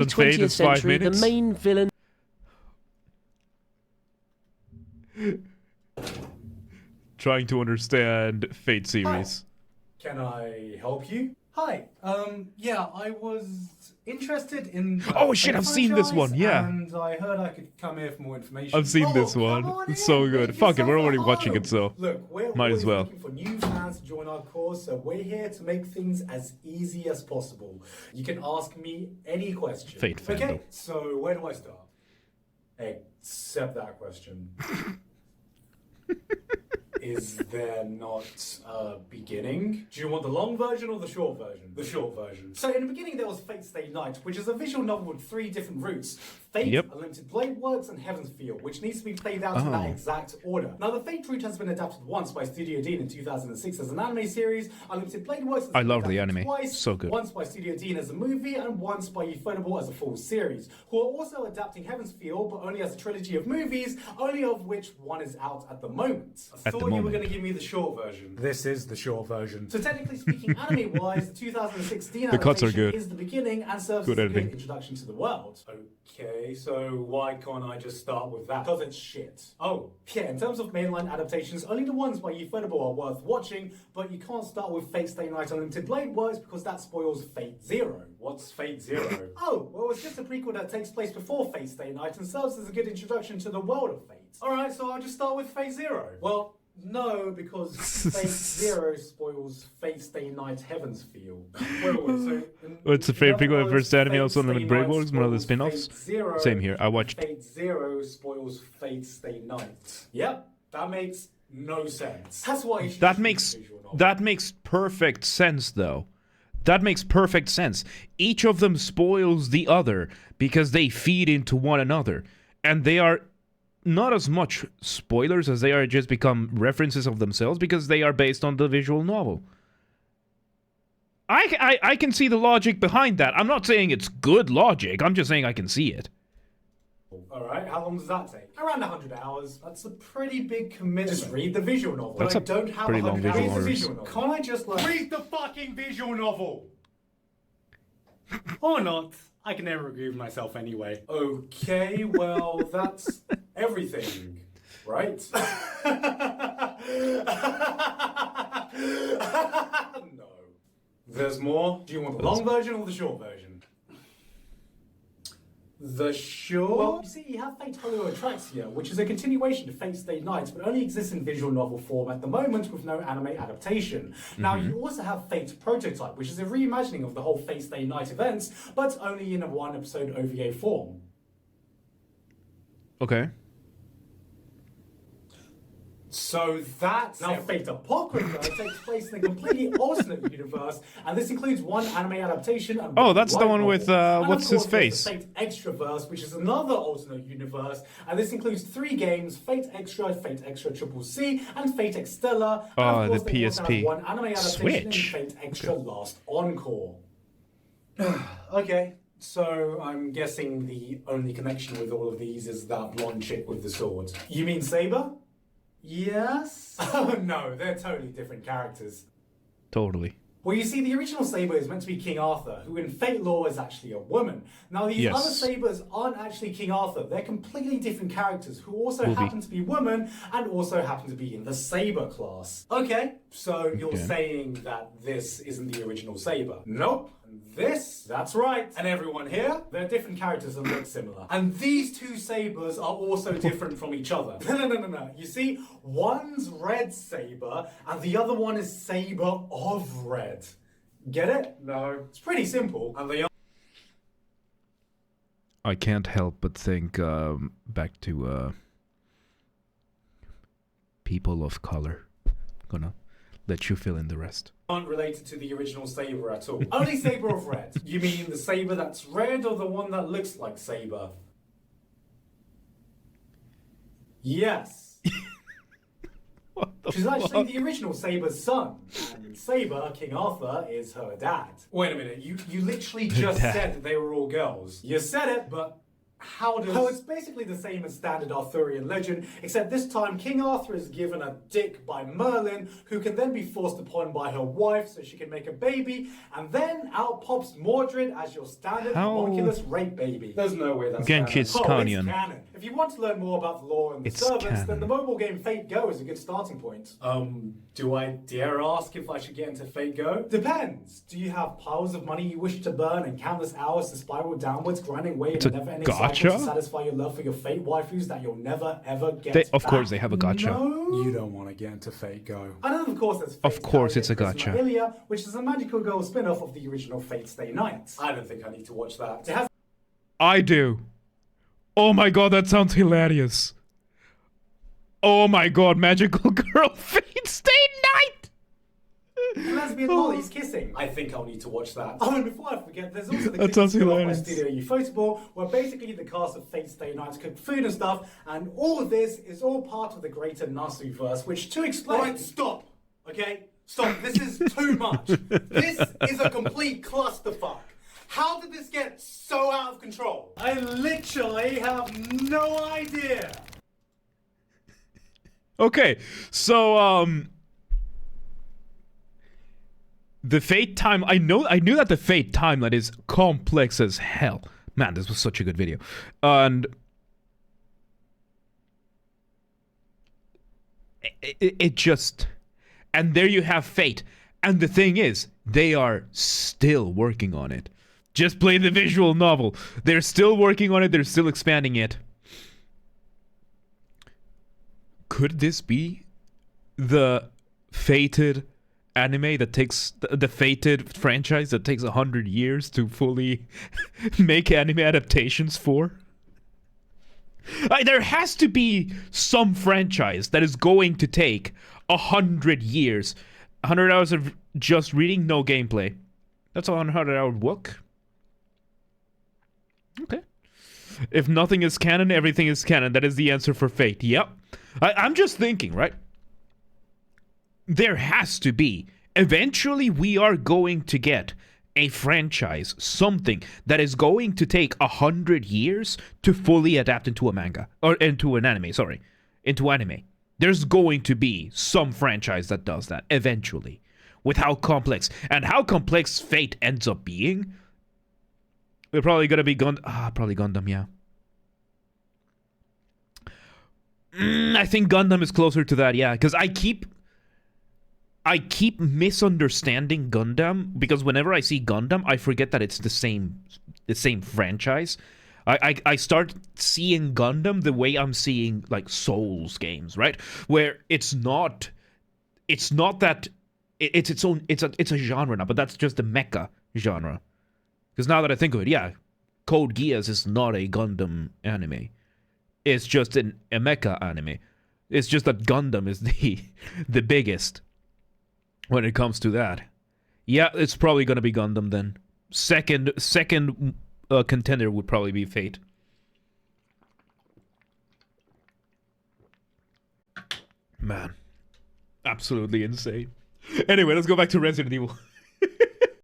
20th century, the main villain... Trying to understand Fate series. Hi. Can I help you? Hi. Yeah, I was interested in... Oh shit, I've seen this one, yeah. And I heard I could come here for more information. I've seen this one. It's so good. Fuck it, we're already watching it, so look, we're might as well. looking for new fans to join our cause, so we're here to make things as easy as possible. You can ask me any question. Fate fandom. Okay, so where do I start? Except that question. Is there not a beginning? Do you want the long version or the short version? The short version. So in the beginning there was Fate Stay Night, which is a visual novel with 3 different routes. Fate, Unlimited Blade Works, and Heaven's Field, which needs to be played out in that exact order. Now the Fate route has been adapted once by Studio Dean in 2006 as an anime series. Unlimited Blade Works has I been love the adapted anime. twice, So good. once by Studio Dean as a movie, and once by Ufotable as a full series, who are also adapting Heaven's Field, but only as a trilogy of movies, only of which one is out at the moment. I thought you were going to give me the short version. This is the short version. So technically speaking, anime-wise, the 2016 The cuts are good. is the beginning and serves Good as a editing. good introduction to the world. Okay, so why can't I just start with that? Because it's shit. Oh, yeah, in terms of mainline adaptations, only the ones by Ufotable are worth watching, but you can't start with Fate Stay Night Unlimited Blade Works because that spoils Fate Zero. What's Fate Zero? Oh, well, it's just a prequel that takes place before Fate Stay Night and serves as a good introduction to the world of Fate. Alright, so I'll just start with Fate Zero. Well, no, because Fate Zero spoils Fate Stay Night Heaven's Field. It's a favorite prequel and first anime, also Unlimited Blade Works, one of the spin-offs. Same here, I watched. Fate Zero spoils Fate Stay Night. Yep, that makes no sense. That's why That makes perfect sense, though. That makes perfect sense. Each of them spoils the other because they feed into one another. And they are not as much spoilers as they are just become references of themselves because they are based on the visual novel. I can see the logic behind that. I'm not saying it's good logic. I'm just saying I can see it. Alright, how long does that take? Around 100 hours. That's a pretty big commitment. Just read the visual novel. That's I don't have pretty 100 long visual hours. hours. Novel. Can't I just read the fucking visual novel? Or not. I can never agree with myself anyway. Okay, well, that's everything, right? No. There's more. Do you want the long version or the short version? The short? Well, you see, you have Fate Hollow Atraxia, which is a continuation of Fate Stay Night, but only exists in visual novel form at the moment with no anime adaptation. Now, you also have Fate Prototype, which is a reimagining of the whole Fate Stay Night events, but only in a 1-episode OVA form. Okay. So that's now Fate Apocrypha takes place in a completely alternate universe, and this includes one anime adaptation. And Oh, that's the one with and what's of course, his face? there's the Fate Extraverse, which is another alternate universe, and this includes 3 games: Fate Extra, Fate Extra Triple C, and Fate Extella. And Oh, of course, the they also PSP. have one anime adaptation Switch. in Fate Extra Last Encore. Okay. So, I'm guessing the only connection with all of these is that blonde chick with the sword. You mean Saber? Yes? Oh no, they're totally different characters. Totally. Well, you see, the original Saber is meant to be King Arthur, who in Fate lore is actually a woman. Now, these Yes. other Sabers aren't actually King Arthur. They're completely different characters who also happen to be women and also happen to be in the Saber class. Okay, so you're saying that this isn't the original Saber? Nope. This? That's right. And everyone here? They're different characters and look similar. And these 2 Sabers are also different from each other. No. You see, one's Red Saber and the other one is Saber of Red. Get it? No. It's pretty simple. And they are... I can't help but think back to people of color. Gonna let you fill in the rest. Aren't related to the original Saber at all. Only Saber of Red. You mean the Saber that's red or the one that looks like Saber? Yes. She's actually the original Saber's son. And Saber, King Arthur, is her dad. Wait a minute, you literally just said that they were all girls. You said it, but How does... Oh, it's basically the same as standard Arthurian legend, except this time King Arthur is given a dick by Merlin, who can then be forced upon by her wife so she can make a baby, and then out pops Mordred as your standard homunculus rape baby. There's no way that's Genghis canon. Khan. It's canon. If you want to learn more about the law and the servants, then the mobile game Fate Go is a good starting point. Do I dare ask if I should get into Fate Go? Depends. Do you have piles of money you wish to burn and countless hours to spiral downwards, grinding away in a never-ending cycle to satisfy your love for your Fate waifus that you'll never ever get back? Of course they have a gacha. No, you don't want to get into Fate Go. And then of course there's Fate Of course it's a gacha. Ilia, which is a magical girl spin-off of the original Fate Stay Night. I don't think I need to watch that. It has... I do. Oh my god, that sounds hilarious. Oh my god, magical girl Fate Stay Night! Lesbian lollies kissing. I think I'll need to watch that. Oh, and before I forget, there's also the cooking spin-off by Studio Ufotable, where basically the cast of Fate Stay Nights cook food and stuff, and all of this is all part of the greater Nasu-verse, which to explain... Right, stop! Okay? Stop, this is too much. This is a complete clusterfuck. How did this get so out of control? I literally have no idea. Okay, so the Fate time. I knew that the Fate timeline is complex as hell. Man, this was such a good video, and it just, and there you have Fate. And the thing is, they are still working on it. Just play the visual novel. They're still working on it. They're still expanding it. Could this be the Fated anime that takes the Fated franchise that takes 100 years to fully make anime adaptations for? There has to be some franchise that is going to take 100 years. 100 hours of just reading, no gameplay. That's a 100-hour work. Okay. If nothing is canon, everything is canon. That is the answer for Fate. Yep. I'm just thinking, right? There has to be. Eventually, we are going to get a franchise, something that is going to take 100 years to fully adapt into a manga. Or into an anime, sorry. Into anime. There's going to be some franchise that does that, eventually. With how complex. And how complex Fate ends up being... We're probably gonna be probably Gundam, yeah. I think Gundam is closer to that, yeah. Because I keep misunderstanding Gundam, because whenever I see Gundam, I forget that it's the same franchise. I start seeing Gundam the way I'm seeing like Souls games, right? Where it's not that it's its own, it's a genre now, but that's just the mecha genre. Because now that I think of it, yeah, Code Geass is not a Gundam anime. It's just a mecha anime. It's just that Gundam is the biggest when it comes to that. Yeah, it's probably gonna be Gundam then. Second contender would probably be Fate. Man, absolutely insane. Anyway, let's go back to Resident Evil.